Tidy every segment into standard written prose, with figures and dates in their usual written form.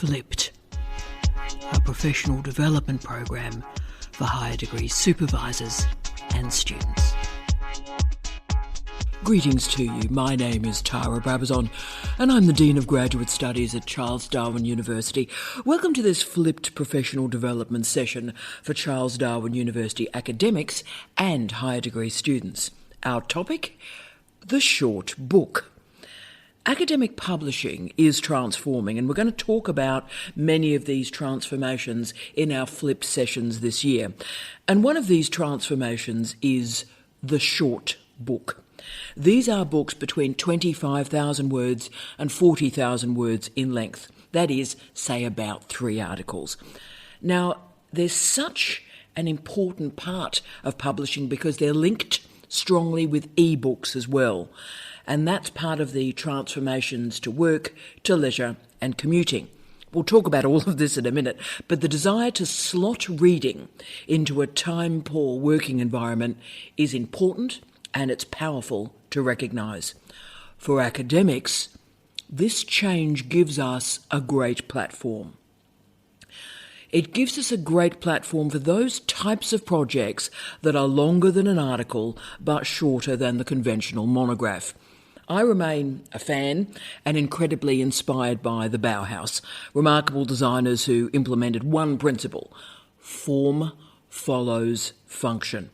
Flipped, a professional development program for higher degree supervisors and students. Greetings to you. My name is Tara Brabazon and I'm the Dean of Graduate Studies at Charles Darwin University. Welcome to this Flipped Professional Development session for Charles Darwin University academics and higher degree students. Our topic, the short book. Academic publishing is transforming, and we're going to talk about many of these transformations in our Flipped sessions this year. And one of these transformations is the short book. These are books between 25,000 words and 40,000 words in length. That is, say, about 3 articles. Now, there's such an important part of publishing because they're linked strongly with e-books as well. And that's part of the transformations to work, to leisure and commuting. We'll talk about all of this in a minute, but the desire to slot reading into a time-poor working environment is important and it's powerful to recognise. For academics, this change gives us a great platform. It gives us a great platform for those types of projects that are longer than an article but shorter than the conventional monograph. I remain a fan and incredibly inspired by the Bauhaus, remarkable designers who implemented one principle: form follows function.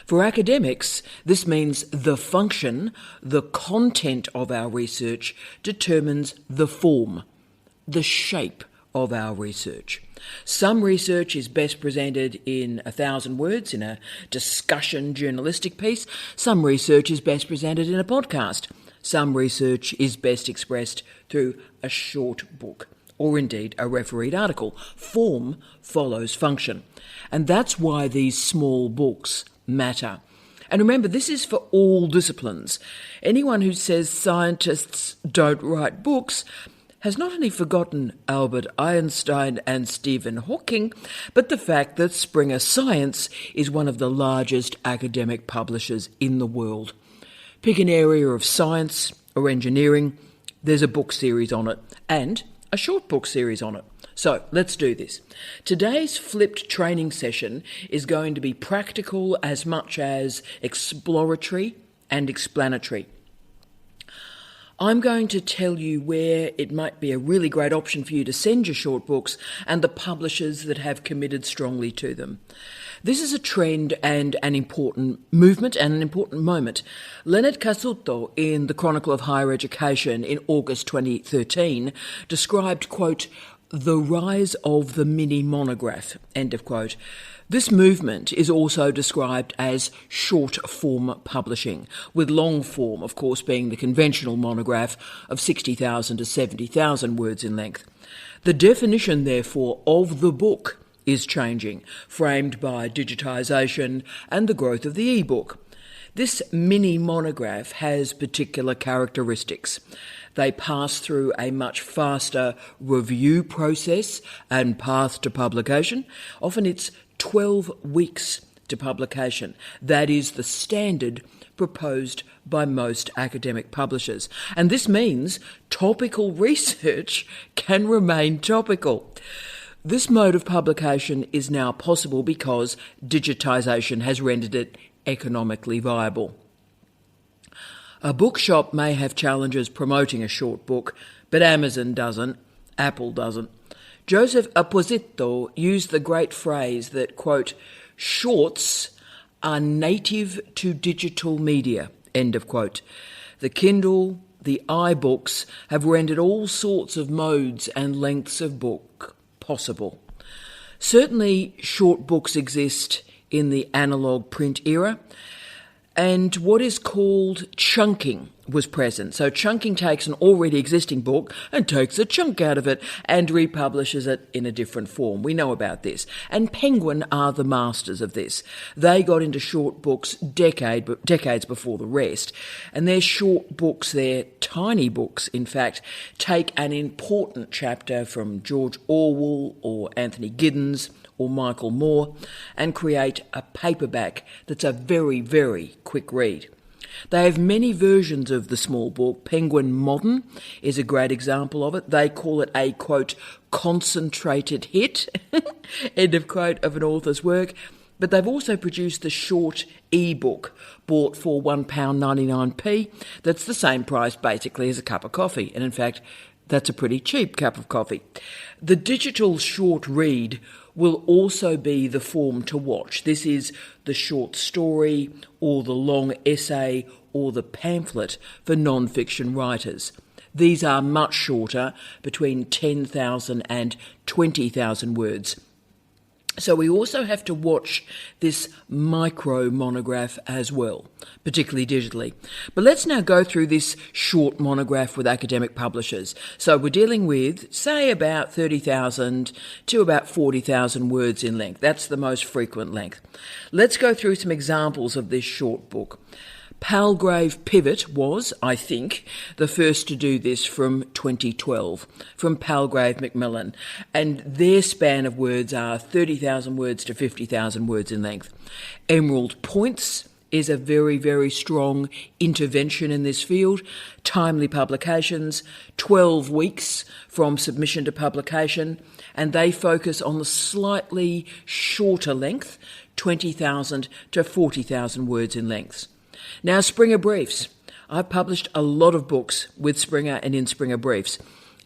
For academics, this means the function, the content of our research, determines the form, the shape of our research. Some research is best presented in 1,000 words in a discussion journalistic piece. Some research is best presented in a podcast. Some research is best expressed through a short book, or indeed a refereed article. Form follows function. And that's why these small books matter. And remember, this is for all disciplines. Anyone who says scientists don't write books has not only forgotten Albert Einstein and Stephen Hawking, but the fact that Springer Science is one of the largest academic publishers in the world. Pick an area of science or engineering, there's a book series on it, and a short book series on it. So let's do this. Today's Flipped training session is going to be practical as much as exploratory and explanatory. I'm going to tell you where it might be a really great option for you to send your short books and the publishers that have committed strongly to them. This is a trend and an important movement and an important moment. Leonard Casuto, in the Chronicle of Higher Education in August 2013, described, quote, the rise of the mini monograph, end of quote. This movement is also described as short-form publishing, with long-form, of course, being the conventional monograph of 60,000 to 70,000 words in length. The definition, therefore, of the book is changing, framed by digitisation and the growth of the e-book. This mini monograph has particular characteristics. They pass through a much faster review process and path to publication. Often it's 12 weeks to publication. That is the standard proposed by most academic publishers. And this means topical research can remain topical. This mode of publication is now possible because digitisation has rendered it economically viable. A bookshop may have challenges promoting a short book, but Amazon doesn't, Apple doesn't. Joseph Esposito used the great phrase that, quote, shorts are native to digital media, end of quote. The Kindle, the iBooks have rendered all sorts of modes and lengths of book possible. Certainly, short books exist in the analogue print era, and what is called chunking was present. So chunking takes an already existing book and takes a chunk out of it and republishes it in a different form. We know about this. And Penguin are the masters of this. They got into short books decades before the rest. And their short books, their tiny books, in fact, take an important chapter from George Orwell or Anthony Giddens or Michael Moore and create a paperback that's a very, very quick read. They have many versions of the small book. Penguin Modern is a great example of it. They call it a, quote, concentrated hit, end of quote, of an author's work. But they've also produced the short e-book, bought for £1.99p. That's the same price, basically, as a cup of coffee. And in fact, that's a pretty cheap cup of coffee. The digital short read will also be the form to watch. This is the short story or the long essay or the pamphlet for non-fiction writers. These are much shorter, between 10,000 and 20,000 words. So we also have to watch this micro monograph as well, particularly digitally. But let's now go through this short monograph with academic publishers. So we're dealing with, say, about 30,000 to about 40,000 words in length. That's the most frequent length. Let's go through some examples of this short book. Palgrave Pivot was, I think, the first to do this from 2012, from Palgrave Macmillan, and their span of words are 30,000 words to 50,000 words in length. Emerald Points is a very, very strong intervention in this field. Timely publications, 12 weeks from submission to publication, and they focus on the slightly shorter length, 20,000 to 40,000 words in length. Now, Springer Briefs. I've published a lot of books with Springer and in Springer Briefs,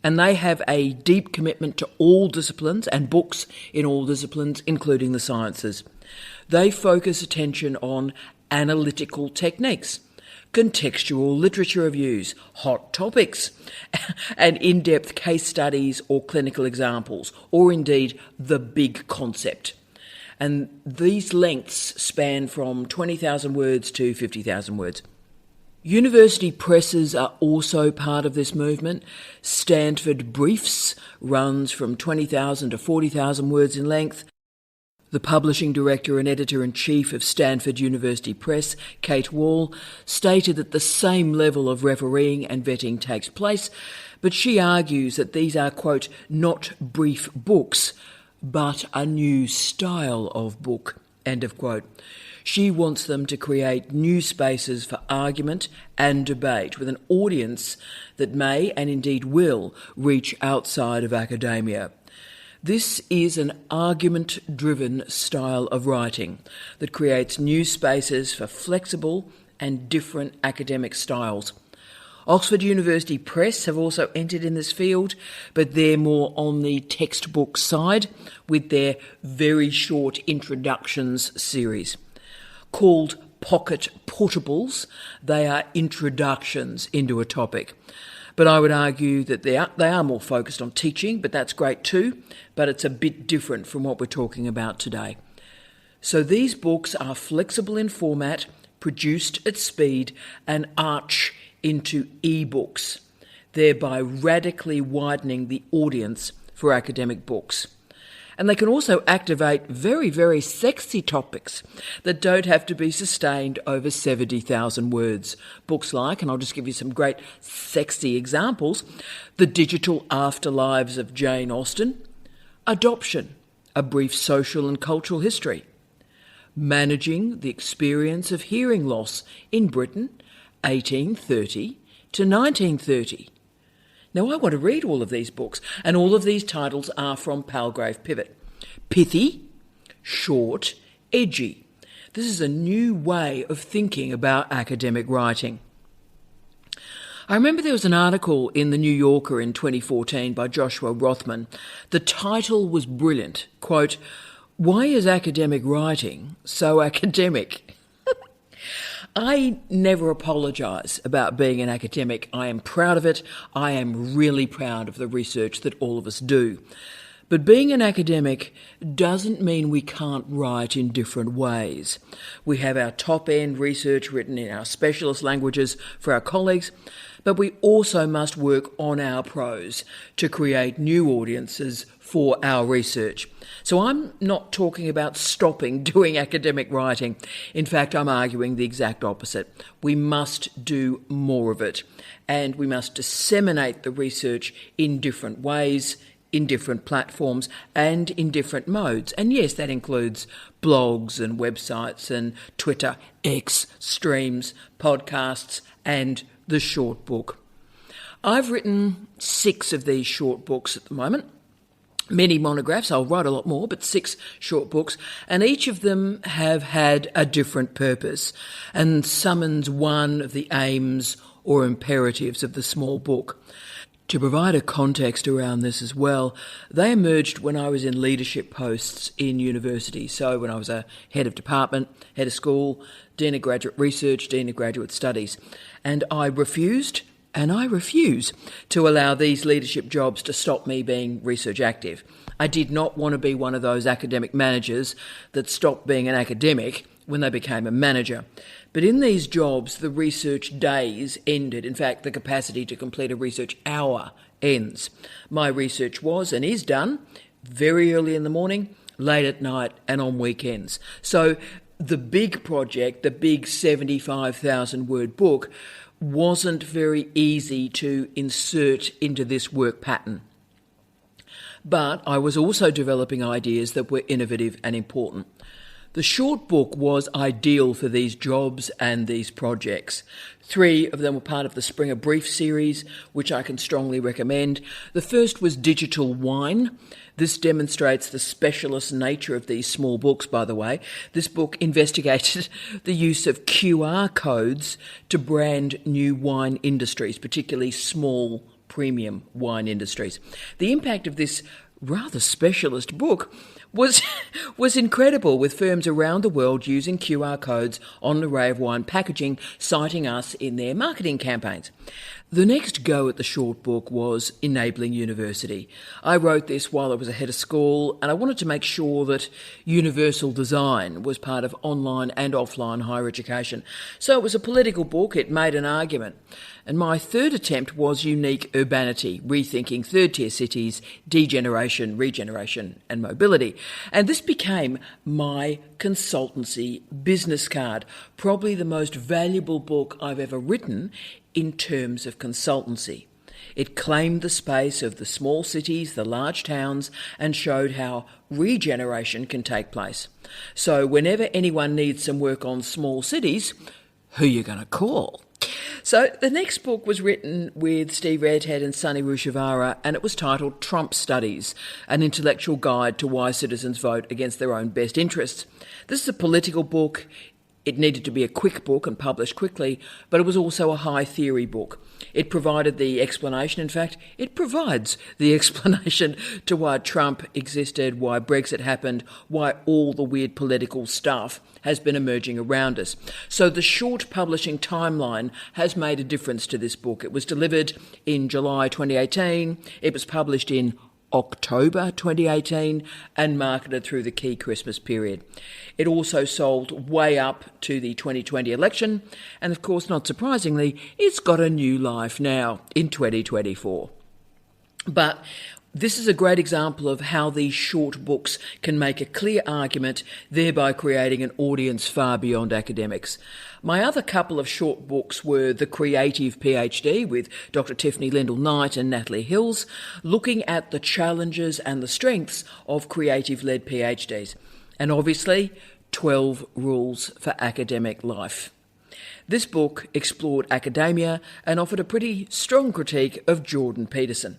and they have a deep commitment to all disciplines and books in all disciplines, including the sciences. They focus attention on analytical techniques, contextual literature reviews, hot topics, and in-depth case studies or clinical examples, or indeed the big concept. And these lengths span from 20,000 words to 50,000 words. University presses are also part of this movement. Stanford Briefs runs from 20,000 to 40,000 words in length. The publishing director and editor-in-chief of Stanford University Press, Kate Wall, stated that the same level of refereeing and vetting takes place, but she argues that these are, quote, not brief books, but a new style of book, end of quote. She wants them to create new spaces for argument and debate with an audience that may and indeed will reach outside of academia. This is an argument-driven style of writing that creates new spaces for flexible and different academic styles. Oxford University Press have also entered in this field, but they're more on the textbook side with their very short introductions series. Called pocket portables, they are introductions into a topic. But I would argue that they are more focused on teaching, but that's great too, but it's a bit different from what we're talking about today. So these books are flexible in format, produced at speed, and arch into e-books, thereby radically widening the audience for academic books. And they can also activate very, very sexy topics that don't have to be sustained over 70,000 words. Books like, and I'll just give you some great sexy examples, The Digital Afterlives of Jane Austen, Adoption, A Brief Social and Cultural History, Managing the Experience of Hearing Loss in Britain, 1830 to 1930. Now, I want to read all of these books, and all of these titles are from Palgrave Pivot. Pithy, short, edgy. This is a new way of thinking about academic writing. I remember there was an article in the New Yorker in 2014 by Joshua Rothman. The title was brilliant. Quote, "Why is academic writing so academic?" I never apologise about being an academic. I am proud of it. I am really proud of the research that all of us do. But being an academic doesn't mean we can't write in different ways. We have our top-end research written in our specialist languages for our colleagues, but we also must work on our prose to create new audiences for our research. So I'm not talking about stopping doing academic writing. In fact, I'm arguing the exact opposite. We must do more of it, and we must disseminate the research in different ways, in different platforms and in different modes. And yes, that includes blogs and websites and Twitter, X, streams, podcasts, and the short book. I've written 6 of these short books at the moment. Many monographs, I'll write a lot more, but 6 short books, and each of them have had a different purpose and summons one of the aims or imperatives of the small book. To provide a context around this as well, they emerged when I was in leadership posts in university. So when I was a head of department, head of school, Dean of Graduate Research, Dean of Graduate Studies. And I refused, and I refuse, to allow these leadership jobs to stop me being research active. I did not want to be one of those academic managers that stopped being an academic when they became a manager. But in these jobs, the research days ended. In fact, the capacity to complete a research hour ends. My research was and is done very early in the morning, late at night, and on weekends. So the big project, the big 75,000 word book, wasn't very easy to insert into this work pattern. But I was also developing ideas that were innovative and important. The short book was ideal for these jobs and these projects. 3 of them were part of the Springer Brief series, which I can strongly recommend. The first was Digital Wine. This demonstrates the specialist nature of these small books, by the way. This book investigated the use of QR codes to brand new wine industries, particularly small premium wine industries. The impact of this rather specialist book was incredible, with firms around the world using QR codes on an array of wine packaging, citing us in their marketing campaigns. The next go at the short book was Enabling University. I wrote this while I was a head of school, and I wanted to make sure that universal design was part of online and offline higher education. So it was a political book. It made an argument. And my third attempt was Unique Urbanity, rethinking third-tier cities, degeneration, regeneration and mobility. And this became my consultancy business card, probably the most valuable book I've ever written in terms of consultancy. It claimed the space of the small cities, the large towns, and showed how regeneration can take place. So whenever anyone needs some work on small cities, who are you going to call? So the next book was written with Steve Redhead and Sunny Rushivara, and it was titled Trump Studies, an intellectual guide to why citizens vote against their own best interests. This is a political book. It needed to be a quick book and published quickly, but it was also a high theory book. It provided the explanation. In fact, it provides the explanation to why Trump existed, why Brexit happened, why all the weird political stuff has been emerging around us. So the short publishing timeline has made a difference to this book. It was delivered in July 2018. It was published in October 2018 and marketed through the key Christmas period. It also sold way up to the 2020 election, and of course, not surprisingly, it's got a new life now in 2024. But this is a great example of how these short books can make a clear argument, thereby creating an audience far beyond academics. My other couple of short books were The Creative PhD with Dr. Tiffany Lindell-Knight and Natalie Hills, looking at the challenges and the strengths of creative-led PhDs. And obviously, 12 Rules for Academic Life. This book explored academia and offered a pretty strong critique of Jordan Peterson.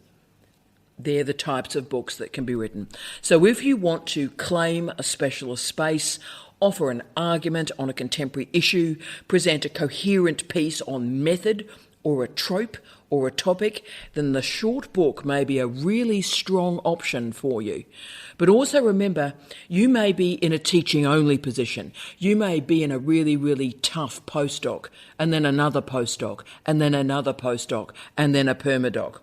They're the types of books that can be written. So if you want to claim a specialist space, offer an argument on a contemporary issue, present a coherent piece on method or a trope or a topic, then the short book may be a really strong option for you. But also remember, you may be in a teaching-only position. You may be in a really, really tough postdoc, and then another postdoc, and then another postdoc, and then a permadoc.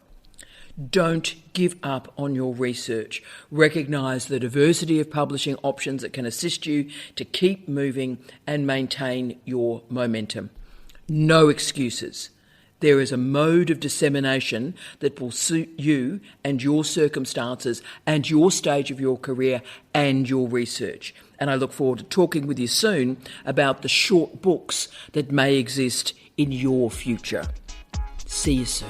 Don't give up on your research. Recognise the diversity of publishing options that can assist you to keep moving and maintain your momentum. No excuses. There is a mode of dissemination that will suit you and your circumstances and your stage of your career and your research. And I look forward to talking with you soon about the short books that may exist in your future. See you soon.